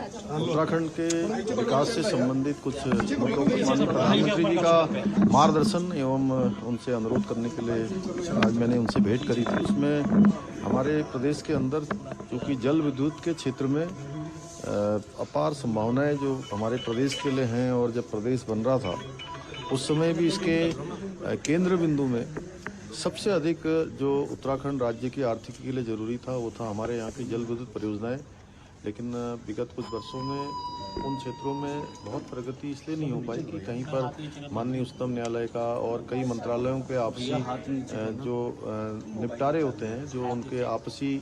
उत्तराखंड के विकास से संबंधित कुछ मुद्दों पर माननीय प्रधानमंत्री जी का मार्गदर्शन एवं उनसे अनुरोध करने के लिए आज मैंने उनसे भेंट करी थी। उसमें हमारे प्रदेश के अंदर चूँकि जल विद्युत के क्षेत्र में अपार संभावनाएं जो हमारे प्रदेश के लिए हैं, और जब प्रदेश बन रहा था उस समय भी इसके केंद्र बिंदु में सबसे अधिक जो उत्तराखंड राज्य की आर्थिकी के लिए जरूरी था वो था हमारे यहाँ की जल विद्युत परियोजनाएं। लेकिन विगत कुछ वर्षों में उन क्षेत्रों में बहुत प्रगति इसलिए नहीं हो पाई कि कहीं पर माननीय उच्चतम न्यायालय का और कई मंत्रालयों के आपसी जो निपटारे होते हैं, जो उनके आपसी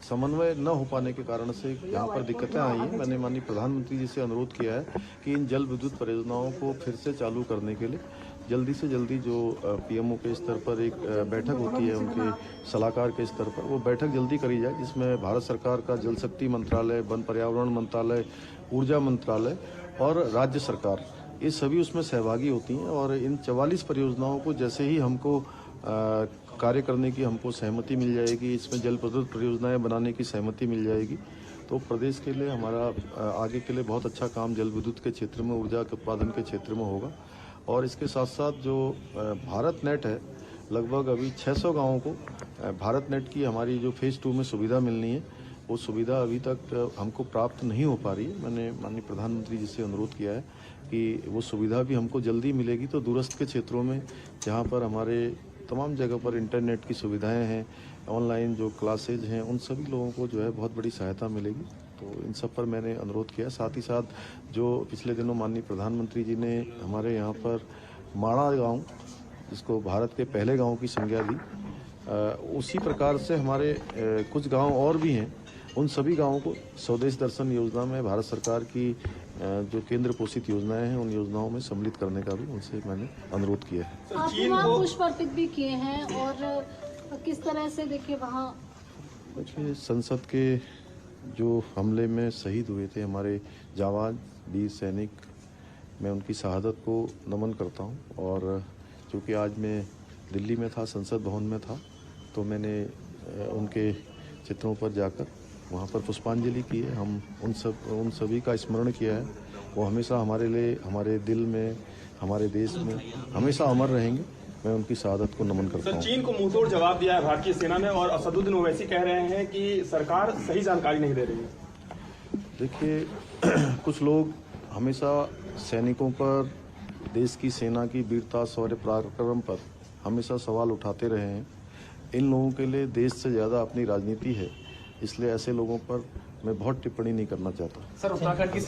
समन्वय न हो पाने के कारण से यहाँ पर दिक्कतें आई हैं। मैंने माननीय प्रधानमंत्री जी से अनुरोध किया है कि इन जल विद्युत परियोजनाओं को फिर से चालू करने के लिए जल्दी से जल्दी जो पीएमओ के स्तर पर एक बैठक होती है, उनके सलाहकार के स्तर पर वो बैठक जल्दी करी जाए, जिसमें भारत सरकार का जल शक्ति मंत्रालय, वन पर्यावरण मंत्रालय, ऊर्जा मंत्रालय और राज्य सरकार, ये सभी उसमें सहभागी होती हैं। और इन 44 परियोजनाओं को जैसे ही हमको कार्य करने की हमको सहमति मिल जाएगी, इसमें जल विद्युत परियोजनाएं बनाने की सहमति मिल जाएगी, तो प्रदेश के लिए हमारा आगे के लिए बहुत अच्छा काम जल विद्युत के क्षेत्र में, ऊर्जा के उत्पादन के क्षेत्र में होगा। और इसके साथ साथ जो भारत नेट है, लगभग अभी 600 गाँवों को भारत नेट की हमारी जो फेज़ 2 में सुविधा मिलनी है, वो सुविधा अभी तक हमको प्राप्त नहीं हो पा रही है। मैंने माननीय प्रधानमंत्री जी से अनुरोध किया है कि वो सुविधा भी हमको जल्दी मिलेगी, तो दूरस्थ के क्षेत्रों में जहाँ पर हमारे तमाम जगह पर इंटरनेट की सुविधाएं हैं, ऑनलाइन जो क्लासेज हैं, उन सभी लोगों को जो है बहुत बड़ी सहायता मिलेगी। तो इन सब पर मैंने अनुरोध किया। साथ ही साथ जो पिछले दिनों माननीय प्रधानमंत्री जी ने हमारे यहाँ पर माणा गांव, जिसको भारत के पहले गांव की संज्ञा दी, उसी प्रकार से हमारे कुछ गांव और भी हैं, उन सभी गांवों को स्वदेश दर्शन योजना में भारत सरकार की जो केंद्र पोषित योजनाएं हैं, उन योजनाओं में सम्मिलित करने का भी उनसे मैंने अनुरोध किया है। आपने वहाँ पुष्प अर्पित भी किए हैं, और किस तरह से देखिए वहाँ संसद के जो हमले में शहीद हुए थे हमारे जांबाज वीर सैनिक, मैं उनकी शहादत को नमन करता हूं। और चूँकि आज मैं दिल्ली में था, संसद भवन में था, तो मैंने उनके चित्रों पर जाकर वहां पर पुष्पांजलि की है। हम उन सभी का स्मरण किया है। वो हमेशा हमारे लिए, हमारे दिल में, हमारे देश में हमेशा अमर रहेंगे। मैं उनकी शहादत को नमन करता हूँ। चीन को मुंहतोड़ जवाब दिया है भारतीय सेना ने, और असदुद्दीन ओवैसी कह रहे हैं कि सरकार सही जानकारी नहीं दे रही है। देखिए, कुछ लोग हमेशा सैनिकों पर, देश की सेना की वीरता, शौर्य, पराक्रम पर हमेशा सवाल उठाते रहे हैं। इन लोगों के लिए देश से ज़्यादा अपनी राजनीति है, इसलिए ऐसे लोगों पर मैं बहुत टिप्पणी नहीं करना चाहता। सर, उत्तराखंड की